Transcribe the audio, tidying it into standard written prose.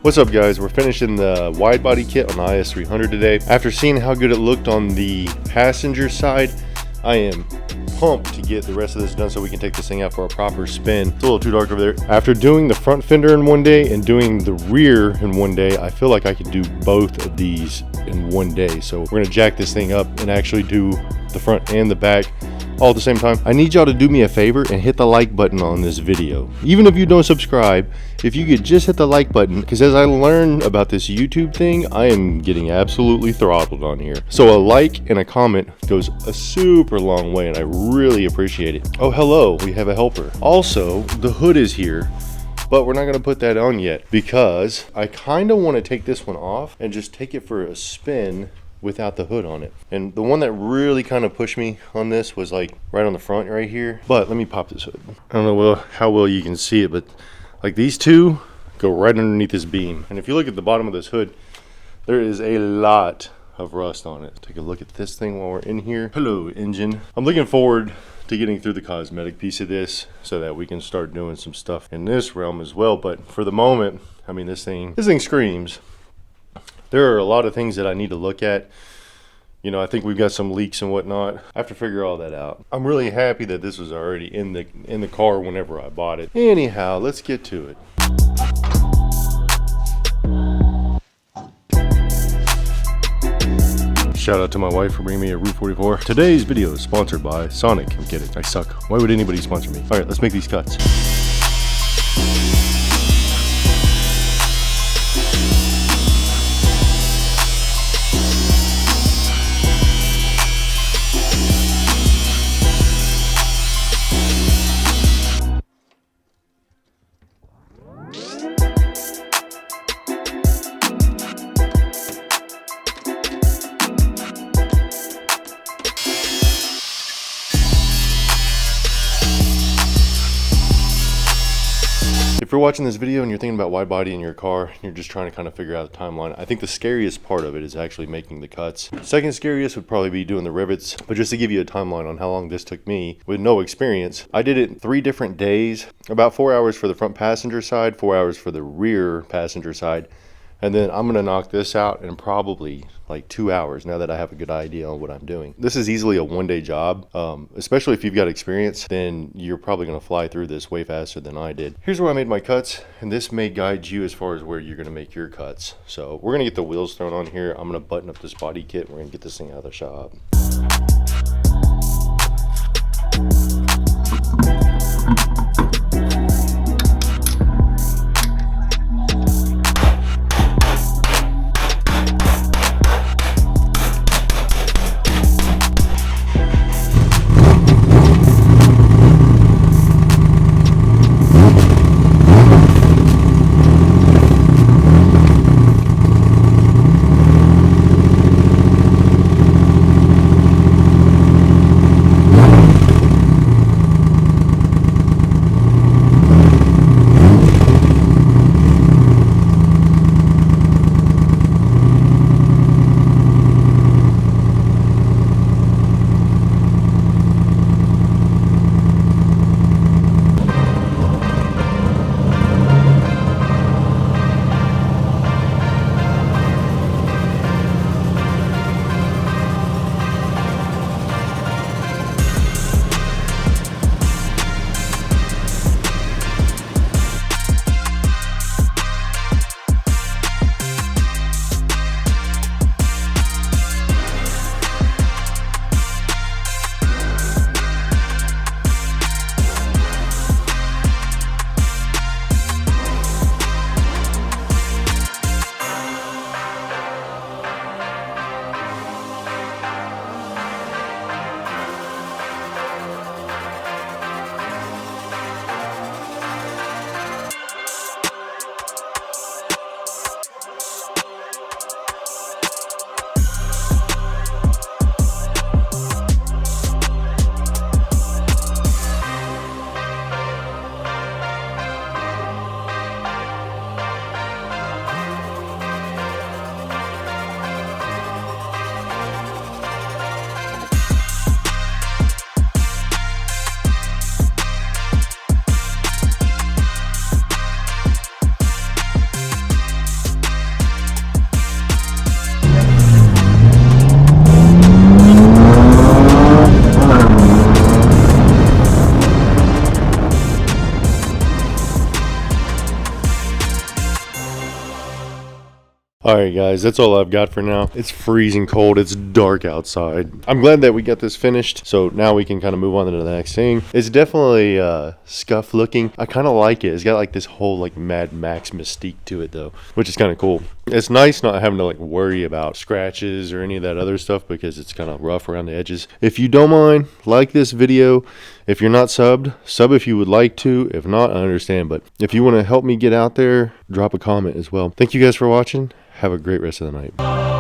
What's up guys, we're finishing the wide body kit on the IS300 today. After seeing how good it looked on the passenger side, I am pumped to get the rest of this done so we can take this thing out for a proper spin. It's a little too dark over there. After doing the front fender in one day and doing the rear in one day, I feel like I could do both of these in one day. So we're gonna jack this thing up and actually do the front and the back all at the same time. I need y'all to do me a favor and hit the like button on this video. Even if you don't subscribe, if you could just hit the like button, because as I learn about this YouTube thing, I am getting absolutely throttled on here. So a like and a comment goes a super long way and I really appreciate it. Oh, hello, we have a helper. Also, the hood is here, but we're not gonna put that on yet because I kind of want to take this one off and just take it for a spin without the hood on it. And the one that really kind of pushed me on this was like right on the front right here. But let me pop this hood. I don't know how well you can see it, but like these two go right underneath this beam. And if you look at the bottom of this hood, there is a lot of rust on it. Take a look at this thing while we're in here. Hello, engine. I'm looking forward to getting through the cosmetic piece of this so that we can start doing some stuff in this realm as well. But for the moment, I mean, this thing screams. There are a lot of things that I need to look at. You know, I think we've got some leaks and whatnot. I have to figure all that out. I'm really happy that this was already in the car whenever I bought it. Anyhow, let's get to it. Shout out to my wife for bringing me a Route 44. Today's video is sponsored by Sonic. I'm kidding, I suck. Why would anybody sponsor me? All right, let's make these cuts. If you're watching this video and you're thinking about wide body in your car, and you're just trying to kind of figure out the timeline, I think the scariest part of it is actually making the cuts. Second scariest would probably be doing the rivets, but just to give you a timeline on how long this took me with no experience, I did it in 3 different days, about 4 hours for the front passenger side, 4 hours for the rear passenger side, and then I'm gonna knock this out in probably like 2 hours now that I have a good idea on what I'm doing. This is easily a one-day job, especially if you've got experience, then you're probably gonna fly through this way faster than I did. Here's where I made my cuts, and this may guide you as far as where you're gonna make your cuts. So we're gonna get the wheels thrown on here. I'm gonna button up this body kit. We're gonna get this thing out of the shop. Alright guys, that's all I've got for now. It's freezing cold, it's dark outside. I'm glad that we got this finished, so now we can kind of move on to the next thing. It's definitely scuffed looking. I kind of like it. It's got like this whole like Mad Max mystique to it though, which is kind of cool. It's nice not having to like worry about scratches or any of that other stuff because it's kind of rough around the edges. If you don't mind, like this video. If you're not subbed, sub if you would like to. If not, I understand. But if you want to help me get out there, drop a comment as well. Thank you guys for watching. Have a great rest of the night.